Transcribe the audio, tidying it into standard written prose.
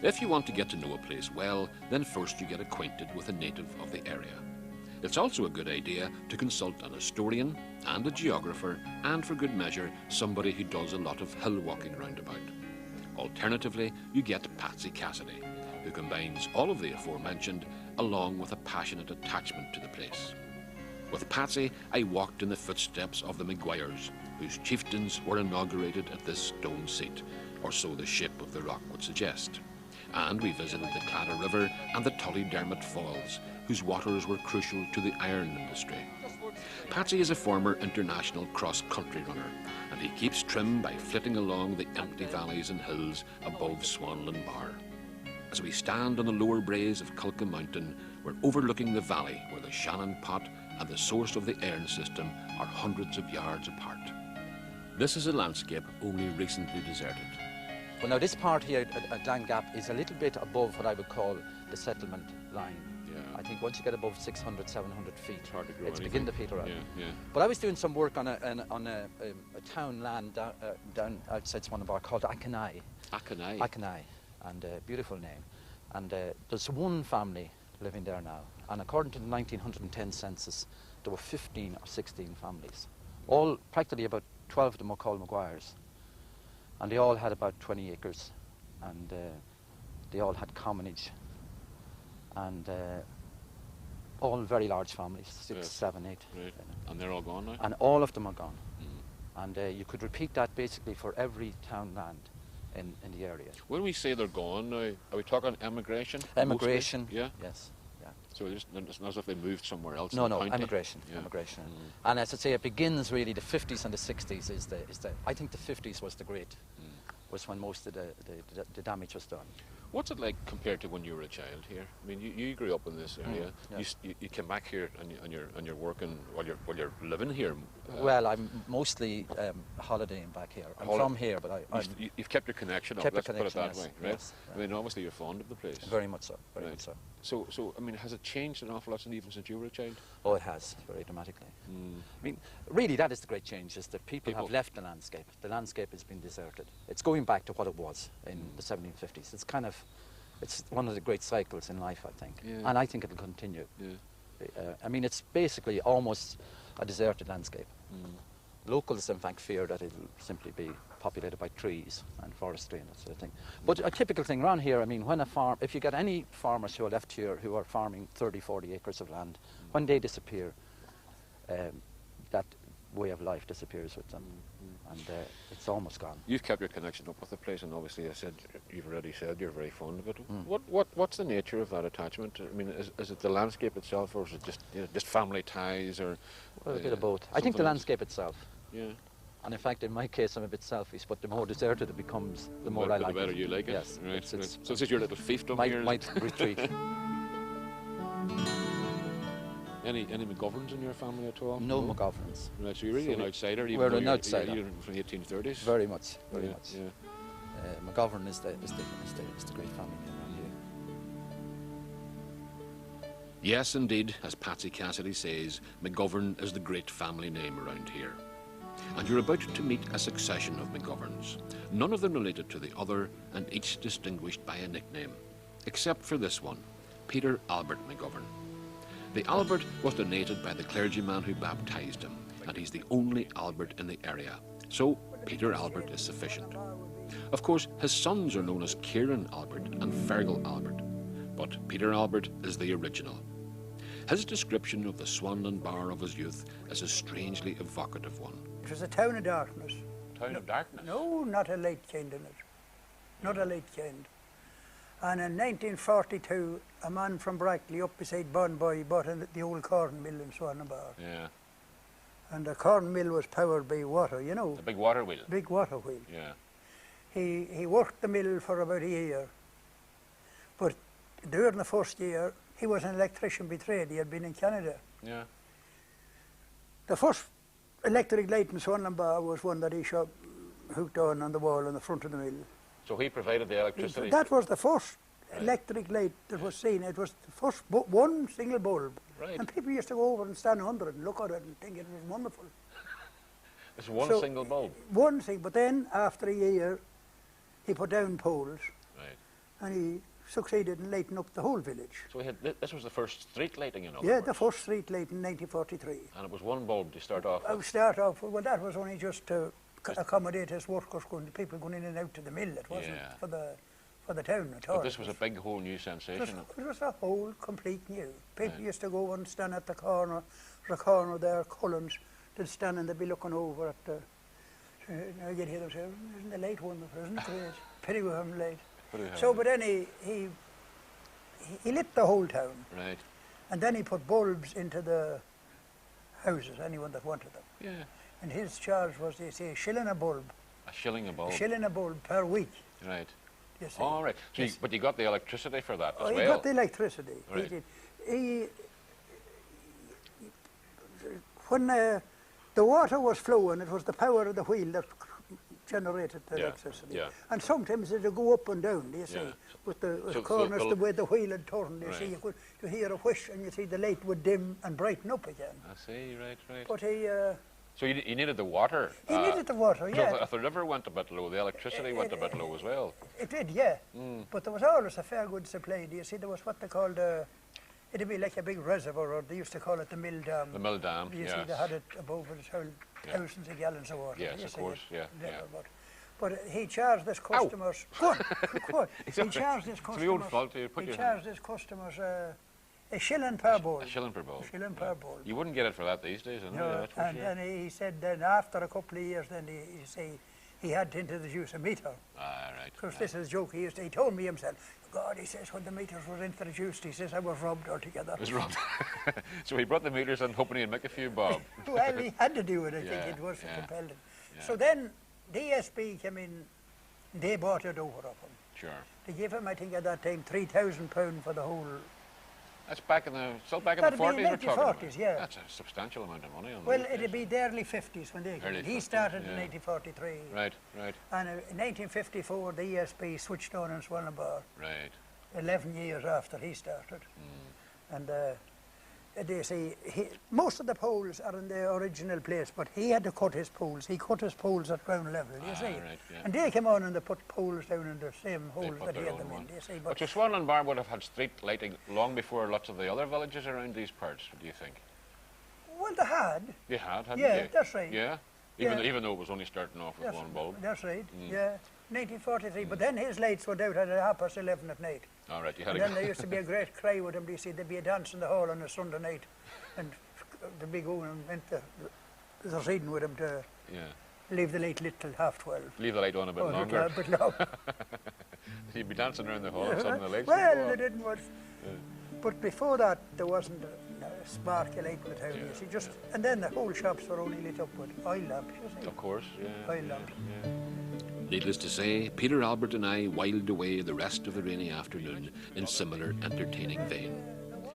If you want to get to know a place well, then first you get acquainted with a native of the area. It's also a good idea to consult an historian and a geographer, and for good measure, somebody who does a lot of hill walking roundabout. Alternatively, you get Patsy Cassidy, who combines all of the aforementioned along with a passionate attachment to the place. With Patsy, I walked in the footsteps of the Maguires, whose chieftains were inaugurated at this stone seat, or so the shape of the rock would suggest. And we visited the Claddagh River and the Tullydermot Falls, whose waters were crucial to the iron industry. Patsy is a former international cross-country runner, and he keeps trim by flitting along the empty valleys and hills above Swanlinbar. As we stand on the lower braes of Culca Mountain, we're overlooking the valley where the Shannon Pot and the source of the Erne system are hundreds of yards apart. This is a landscape only recently deserted. Well, now this part here at Dan Gap is a little bit above what I would call the settlement line. Yeah. I think once you get above 600, 700 feet, It's hard to grow it's anything. begin to peter out. Yeah, yeah. But I was doing some work on a town land down outside Swanlinbar called Akanai. Akanai. Akanai, and a beautiful name. And there's one family living there now. And according to the 1910 census, there were 15 or 16 families. All, practically about 12 of them were called Maguires. And they all had about 20 acres. And they all had commonage. And all very large families, 6, Yes. 7, 8. Right. And they're all gone now? And all of them are gone. Mm. And you could repeat that basically for every town land in the area. When we say they're gone now, are we talking emigration? Emigration, Mostly? Yeah. yes. Yeah. So it's not as if they moved somewhere else. No, in the no, county? emigration, Yeah. emigration. Mm. And as I say, it begins really, the 50s and the 60s is the I think the 50s was the great, was when most of the damage was done. What's it like compared to when you were a child here? I mean, you grew up in this area. yeah. You came back here and you're working while you're living here. Well, I'm mostly holidaying back here. I'm from here, but you've kept your connection up. Kept the Let's put it that connection, way, yes, right? yes, I mean, obviously you're fond of the place. very much so, very Right. much so. So I mean, has it changed an awful lot even since you were a child? Oh, it has, very dramatically. Mm. I mean, really, that is the great change, is that people People- have left the landscape. The landscape has been deserted. It's going back to what it was in the 1750s. It's kind of, it's one of the great cycles in life, I think. Yeah. And I think it'll continue. Yeah. I mean, it's basically almost a deserted landscape. Mm. Locals, in fact, fear that it'll simply be populated by trees and forestry and that sort of thing. But a typical thing around here, I mean, when a farm, if you get any farmers who are left here who are farming 30, 40 acres of land, when they disappear, that way of life disappears with them. And it's almost gone. You've kept your connection up with the place, and obviously, you've already said you're very fond of it. What's the nature of that attachment? I mean, is it the landscape itself, or is it just family ties, or Well, a bit of both. I think the something else? landscape itself. Yeah. And in fact, in my case, I'm a bit selfish, but the more deserted it becomes, the more I like the better it. you like it. Yes. Right. It's Right. So this is your little fiefdom my here. retreat. Any McGoverns in your family at all? No McGoverns. Right. So you're really So an outsider. Even we're though an outsider. You're from the 1830s. Very much, very Yeah, much. Yeah. McGovern is the great family name around here. Yes, indeed, as Patsy Cassidy says, McGovern is the great family name around here. And you're about to meet a succession of McGoverns, none of them related to the other, and each distinguished by a nickname, except for this one, Peter Albert McGovern. The Albert was donated by the clergyman who baptised him, and he's the only Albert in the area, so Peter Albert is sufficient. Of course, his sons are known as Kieran Albert and Fergal Albert, but Peter Albert is the original. His description of the Swanlinbar of his youth is a strangely evocative one. It was a town of darkness. Town of darkness? No, not a light kind in it. Not a light kind. And in 1942, a man from Brackley up beside Bonboy bought the old corn mill in Swanlinbar. Yeah. And the corn mill was powered by water, you know. The big water wheel? Big water wheel. Yeah. He worked the mill for about a year. But during the first year, he was an electrician by trade. He had been in Canada. Yeah. The first electric light in Swanlinbar was one that he hooked on the wall in the front of the mill. So he provided the electricity? That was the first electric light that was seen. It was the first one single bulb. Right. And people used to go over and stand under it and look at it and think it was wonderful. It's one So, single bulb? One thing, but then after a year, he put down poles. Right. and he succeeded in lighting up the whole village. So this was the first street lighting, in other Yeah, words. the first street light in 1943. And it was one bulb to start off with. Well, that was only just to accommodate us workers, people going in and out to the mill. It wasn't for the town at all. But this was a big, whole new sensation. It was a whole complete new. People used to go and stand at the corner there, Cullen's, they'd stand and they'd be looking over at the, you'd hear them say, isn't the light wonderful, isn't it great? Pity we haven't light. So, but then he lit the whole town. Right. And then he put bulbs into the houses, anyone that wanted them. Yeah. And his charge was, they say, a shilling a bulb. A shilling a bulb. A shilling a bulb per week. Right. You see. All right. So but you got the electricity for that as well? He got the electricity. Right. He did. When the water was flowing, it was the power of the wheel that generated the electricity. Yeah. And sometimes it would go up and down, do you see, with the corners, the way the wheel had turned, you see, you hear a whoosh and you see the light would dim and brighten up again. I see, right. But he... so you needed the water? He needed the water, so yeah. If the river went a bit low, the electricity went a bit low as well? It did, yeah. But there was always a fair good supply, do you see, there was what they called... it'd be like a big reservoir, or they used to call it the mill dam. The mill dam, You see, they had it above it, held thousands of gallons of water. Yes, of course, yeah. But he charged his customers... Good. He charged his customers... It's my own fault. He charged his customers a shilling per bulb. A shilling per bulb. A shilling per bulb. You wouldn't get it for that these days, you know? No, and then he said then after a couple of years, then he had to introduce a meter. Ah, right. Because this is a joke. He told me himself, God, he says, when the meters were introduced, he says, I was robbed altogether. It was robbed. So he brought the meters in hoping he'd make a few bob. Well, he had to do it, I think. It was compelled. So then DSB came in, they bought it over of him. Sure. They gave him, I think at that time, £3,000 for the whole... That's still back in the 40s we're talking about. Yeah. That's a substantial amount of money. Well, it'd be the early 50s when they came in. He started in 1943. Right. And in 1954, the ESB switched on in Swanlinbar. Right. 11 years after he started. And they say, most of the poles are in the original place, but he had to cut his poles. He cut his poles at ground level, you see. Right, yeah. And they came on and they put poles down in the same holes that he had them in, you see. But your Swanlinbar would have had street lighting long before lots of the other villages around these parts, do you think? Well, they had. You had, hadn't you? Yeah, that's right. Yeah? Even though it was only starting off with one bulb? That's right, yeah. 1943, but then his lights went out at 11:30 at night. All right, you had And then there used to be a great cry with him. You see, there'd be a dance in the hall on a Sunday night, and they'd be going into the reading with him to leave the light lit till 12:30. Leave the light on a bit longer. A bit longer. You'd be dancing around the hall and suddenly the lights Well, would go they on. didn't want. But before that, there wasn't a spark of light in the town. You see, and then the whole shops were only lit up with oil lamps. You see. Of course, Oil lamps. Needless to say, Peter Albert and I whiled away the rest of the rainy afternoon in similar entertaining vein.